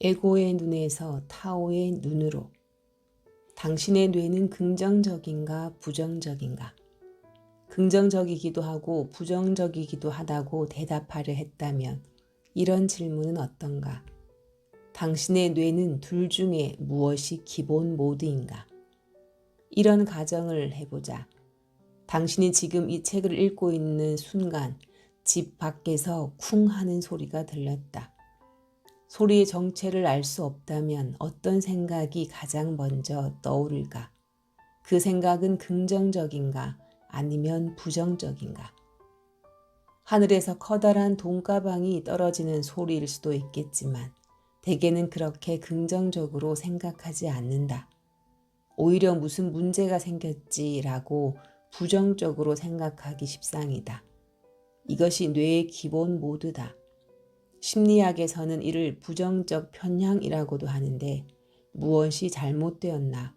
에고의 눈에서 타오의 눈으로. 당신의 뇌는 긍정적인가 부정적인가? 긍정적이기도 하고 부정적이기도 하다고 대답하려 했다면 이런 질문은 어떤가? 당신의 뇌는 둘 중에 무엇이 기본 모드인가? 이런 가정을 해보자. 당신이 지금 이 책을 읽고 있는 순간 집 밖에서 쿵 하는 소리가 들렸다. 소리의 정체를 알 수 없다면 어떤 생각이 가장 먼저 떠오를까? 그 생각은 긍정적인가 아니면 부정적인가? 하늘에서 커다란 돈가방이 떨어지는 소리일 수도 있겠지만 대개는 그렇게 긍정적으로 생각하지 않는다. 오히려 무슨 문제가 생겼지라고 부정적으로 생각하기 십상이다. 이것이 뇌의 기본 모드다. 심리학에서는 이를 부정적 편향이라고도 하는데 무엇이 잘못되었나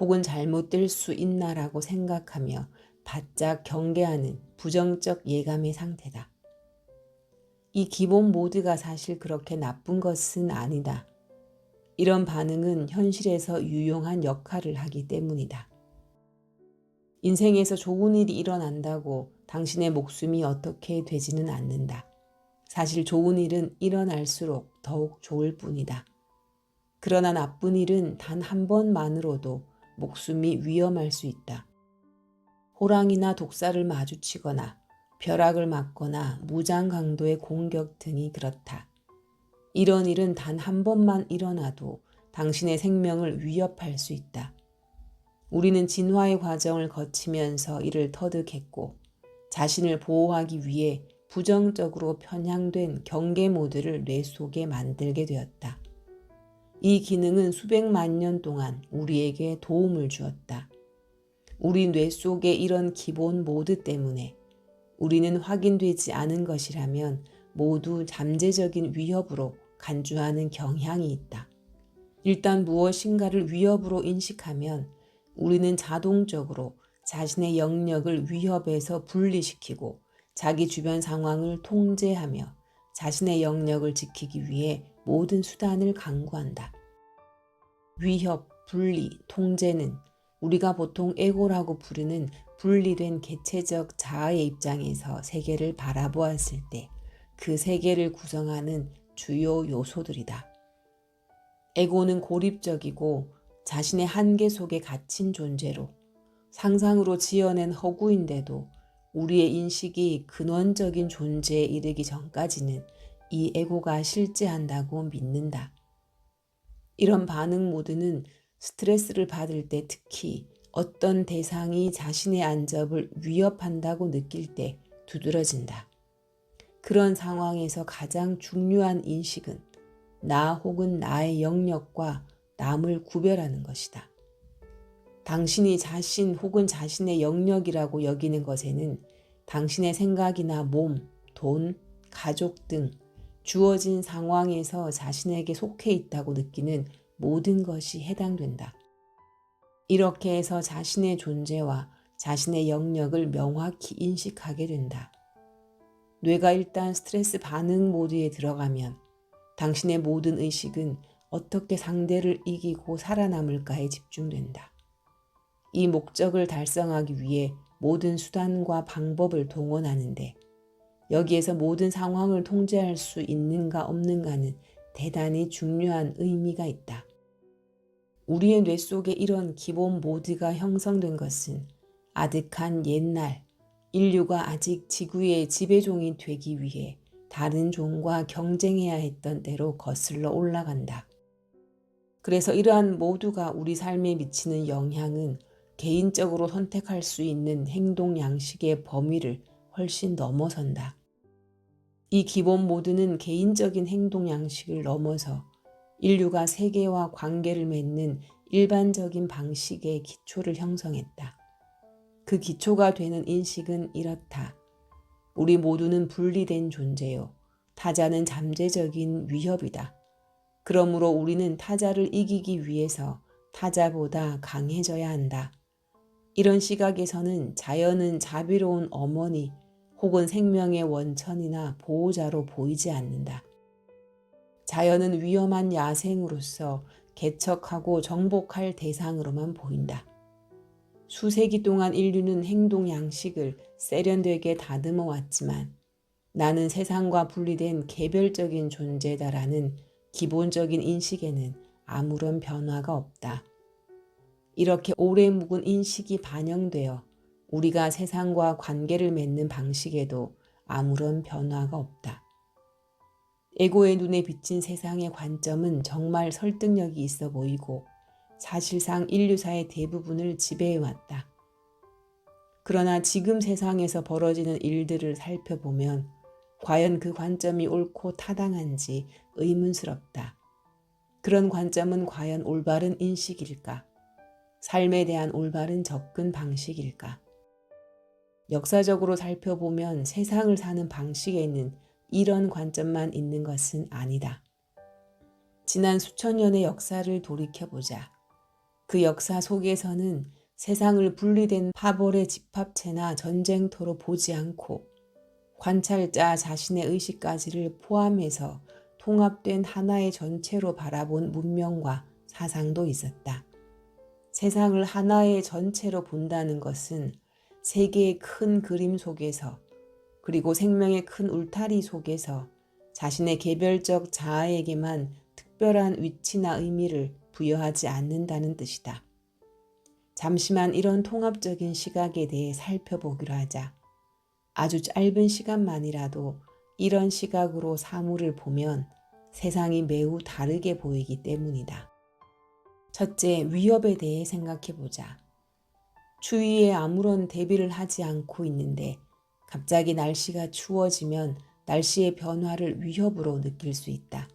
혹은 잘못될 수 있나라고 생각하며 바짝 경계하는 부정적 예감의 상태다. 이 기본 모드가 사실 그렇게 나쁜 것은 아니다. 이런 반응은 현실에서 유용한 역할을 하기 때문이다. 인생에서 좋은 일이 일어난다고 당신의 목숨이 어떻게 되지는 않는다. 사실 좋은 일은 일어날수록 더욱 좋을 뿐이다. 그러나 나쁜 일은 단 한 번만으로도 목숨이 위험할 수 있다. 호랑이나 독사를 마주치거나 벼락을 맞거나 무장 강도의 공격 등이 그렇다. 이런 일은 단 한 번만 일어나도 당신의 생명을 위협할 수 있다. 우리는 진화의 과정을 거치면서 이를 터득했고 자신을 보호하기 위해 부정적으로 편향된 경계 모드를 뇌 속에 만들게 되었다. 이 기능은 수백만 년 동안 우리에게 도움을 주었다. 우리 뇌 속의 이런 기본 모드 때문에 우리는 확인되지 않은 것이라면 모두 잠재적인 위협으로 간주하는 경향이 있다. 일단 무엇인가를 위협으로 인식하면 우리는 자동적으로 자신의 영역을 위협에서 분리시키고 자기 주변 상황을 통제하며 자신의 영역을 지키기 위해 모든 수단을 강구한다. 위협, 분리, 통제는 우리가 보통 에고라고 부르는 분리된 개체적 자아의 입장에서 세계를 바라보았을 때 그 세계를 구성하는 주요 요소들이다. 에고는 고립적이고 자신의 한계 속에 갇힌 존재로 상상으로 지어낸 허구인데도 우리의 인식이 근원적인 존재에 이르기 전까지는 이 에고가 실제한다고 믿는다. 이런 반응 모드는 스트레스를 받을 때 특히 어떤 대상이 자신의 안접을 위협한다고 느낄 때 두드러진다. 그런 상황에서 가장 중요한 인식은 나 혹은 나의 영역과 남을 구별하는 것이다. 당신이 자신 혹은 자신의 영역이라고 여기는 것에는 당신의 생각이나 몸, 돈, 가족 등 주어진 상황에서 자신에게 속해 있다고 느끼는 모든 것이 해당된다. 이렇게 해서 자신의 존재와 자신의 영역을 명확히 인식하게 된다. 뇌가 일단 스트레스 반응 모드에 들어가면 당신의 모든 의식은 어떻게 상대를 이기고 살아남을까에 집중된다. 이 목적을 달성하기 위해 모든 수단과 방법을 동원하는데 여기에서 모든 상황을 통제할 수 있는가 없는가는 대단히 중요한 의미가 있다. 우리의 뇌 속에 이런 기본 모드가 형성된 것은 아득한 옛날 인류가 아직 지구의 지배종이 되기 위해 다른 종과 경쟁해야 했던 때로 거슬러 올라간다. 그래서 이러한 모두가 우리 삶에 미치는 영향은 개인적으로 선택할 수 있는 행동 양식의 범위를 훨씬 넘어선다. 이 기본 모드는 개인적인 행동 양식을 넘어서 인류가 세계와 관계를 맺는 일반적인 방식의 기초를 형성했다. 그 기초가 되는 인식은 이렇다. 우리 모두는 분리된 존재요. 타자는 잠재적인 위협이다. 그러므로 우리는 타자를 이기기 위해서 타자보다 강해져야 한다. 이런 시각에서는 자연은 자비로운 어머니 혹은 생명의 원천이나 보호자로 보이지 않는다. 자연은 위험한 야생으로서 개척하고 정복할 대상으로만 보인다. 수세기 동안 인류는 행동 양식을 세련되게 다듬어 왔지만 나는 세상과 분리된 개별적인 존재다라는 기본적인 인식에는 아무런 변화가 없다. 이렇게 오래 묵은 인식이 반영되어 우리가 세상과 관계를 맺는 방식에도 아무런 변화가 없다. 에고의 눈에 비친 세상의 관점은 정말 설득력이 있어 보이고 사실상 인류사의 대부분을 지배해왔다. 그러나 지금 세상에서 벌어지는 일들을 살펴보면 과연 그 관점이 옳고 타당한지 의문스럽다. 그런 관점은 과연 올바른 인식일까? 삶에 대한 올바른 접근 방식일까? 역사적으로 살펴보면 세상을 사는 방식에는 이런 관점만 있는 것은 아니다. 지난 수천 년의 역사를 돌이켜보자. 그 역사 속에서는 세상을 분리된 파벌의 집합체나 전쟁터로 보지 않고 관찰자 자신의 의식까지를 포함해서 통합된 하나의 전체로 바라본 문명과 사상도 있었다. 세상을 하나의 전체로 본다는 것은 세계의 큰 그림 속에서 그리고 생명의 큰 울타리 속에서 자신의 개별적 자아에게만 특별한 위치나 의미를 부여하지 않는다는 뜻이다. 잠시만 이런 통합적인 시각에 대해 살펴보기로 하자. 아주 짧은 시간만이라도 이런 시각으로 사물을 보면 세상이 매우 다르게 보이기 때문이다. 첫째, 위협에 대해 생각해보자. 추위에 아무런 대비를 하지 않고 있는데 갑자기 날씨가 추워지면 날씨의 변화를 위협으로 느낄 수 있다.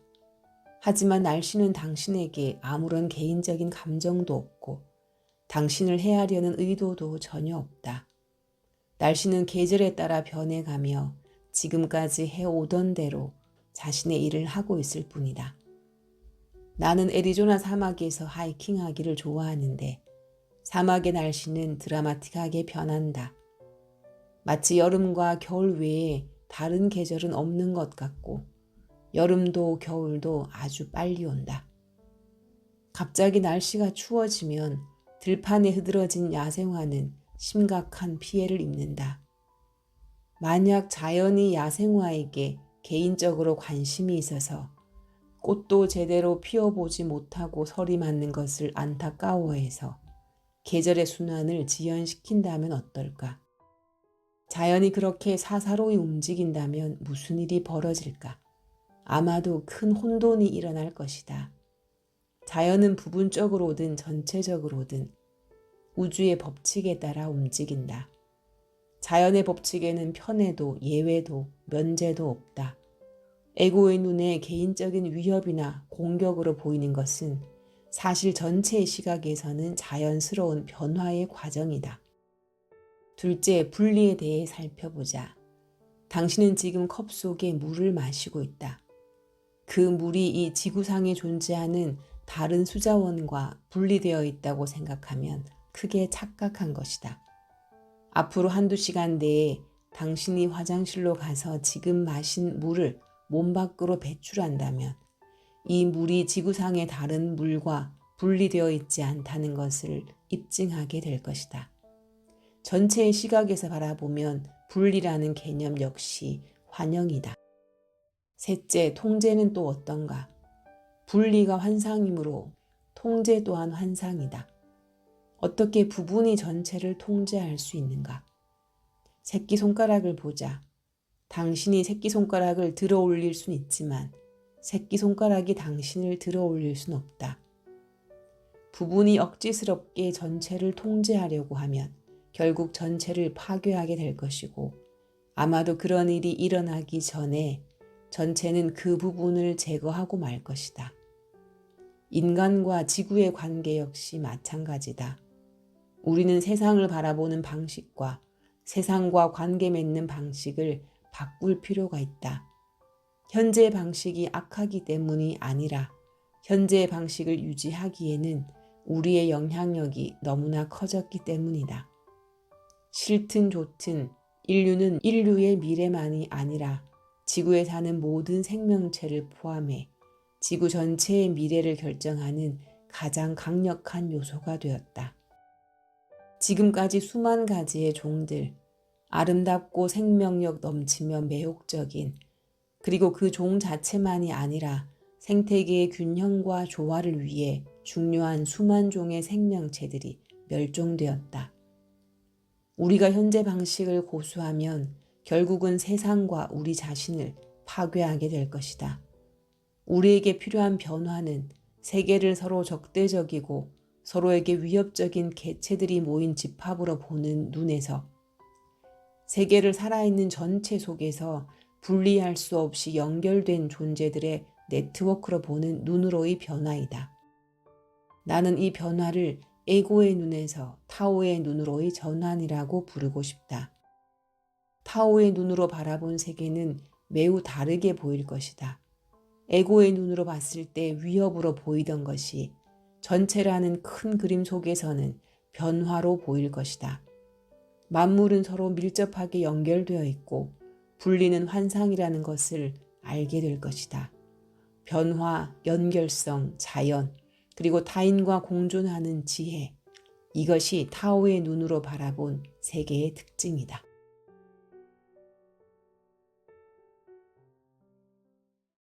하지만 날씨는 당신에게 아무런 개인적인 감정도 없고 당신을 해하려는 의도도 전혀 없다. 날씨는 계절에 따라 변해가며 지금까지 해오던 대로 자신의 일을 하고 있을 뿐이다. 나는 애리조나 사막에서 하이킹하기를 좋아하는데 사막의 날씨는 드라마틱하게 변한다. 마치 여름과 겨울 외에 다른 계절은 없는 것 같고 여름도 겨울도 아주 빨리 온다. 갑자기 날씨가 추워지면 들판에 흐드러진 야생화는 심각한 피해를 입는다. 만약 자연이 야생화에게 개인적으로 관심이 있어서 꽃도 제대로 피워보지 못하고 설이 맞는 것을 안타까워해서 계절의 순환을 지연시킨다면 어떨까? 자연이 그렇게 사사로이 움직인다면 무슨 일이 벌어질까? 아마도 큰 혼돈이 일어날 것이다. 자연은 부분적으로든 전체적으로든 우주의 법칙에 따라 움직인다. 자연의 법칙에는 편애도 예외도 면제도 없다. 에고의 눈에 개인적인 위협이나 공격으로 보이는 것은 사실 전체의 시각에서는 자연스러운 변화의 과정이다. 둘째, 분리에 대해 살펴보자. 당신은 지금 컵 속에 물을 마시고 있다. 그 물이 이 지구상에 존재하는 다른 수자원과 분리되어 있다고 생각하면 크게 착각한 것이다. 앞으로 한두 시간 내에 당신이 화장실로 가서 지금 마신 물을 몸 밖으로 배출한다면 이 물이 지구상의 다른 물과 분리되어 있지 않다는 것을 입증하게 될 것이다. 전체의 시각에서 바라보면 분리라는 개념 역시 환영이다. 셋째, 통제는 또 어떤가? 분리가 환상이므로 통제 또한 환상이다. 어떻게 부분이 전체를 통제할 수 있는가? 새끼손가락을 보자. 당신이 새끼손가락을 들어 올릴 순 있지만 새끼손가락이 당신을 들어 올릴 순 없다. 부분이 억지스럽게 전체를 통제하려고 하면 결국 전체를 파괴하게 될 것이고 아마도 그런 일이 일어나기 전에 전체는 그 부분을 제거하고 말 것이다. 인간과 지구의 관계 역시 마찬가지다. 우리는 세상을 바라보는 방식과 세상과 관계 맺는 방식을 바꿀 필요가 있다. 현재의 방식이 악하기 때문이 아니라 현재의 방식을 유지하기에는 우리의 영향력이 너무나 커졌기 때문이다. 싫든 좋든 인류는 인류의 미래만이 아니라 지구에 사는 모든 생명체를 포함해 지구 전체의 미래를 결정하는 가장 강력한 요소가 되었다. 지금까지 수만 가지의 종들, 아름답고 생명력 넘치며 매혹적인, 그리고 그 종 자체만이 아니라 생태계의 균형과 조화를 위해 중요한 수만 종의 생명체들이 멸종되었다. 우리가 현재 방식을 고수하면 결국은 세상과 우리 자신을 파괴하게 될 것이다. 우리에게 필요한 변화는 세계를 서로 적대적이고 서로에게 위협적인 개체들이 모인 집합으로 보는 눈에서 세계를 살아있는 전체 속에서 분리할 수 없이 연결된 존재들의 네트워크로 보는 눈으로의 변화이다. 나는 이 변화를 에고의 눈에서 타오의 눈으로의 전환이라고 부르고 싶다. 타오의 눈으로 바라본 세계는 매우 다르게 보일 것이다. 에고의 눈으로 봤을 때 위협으로 보이던 것이 전체라는 큰 그림 속에서는 변화로 보일 것이다. 만물은 서로 밀접하게 연결되어 있고 분리는 환상이라는 것을 알게 될 것이다. 변화, 연결성, 자연, 그리고 타인과 공존하는 지혜, 이것이 타오의 눈으로 바라본 세계의 특징이다.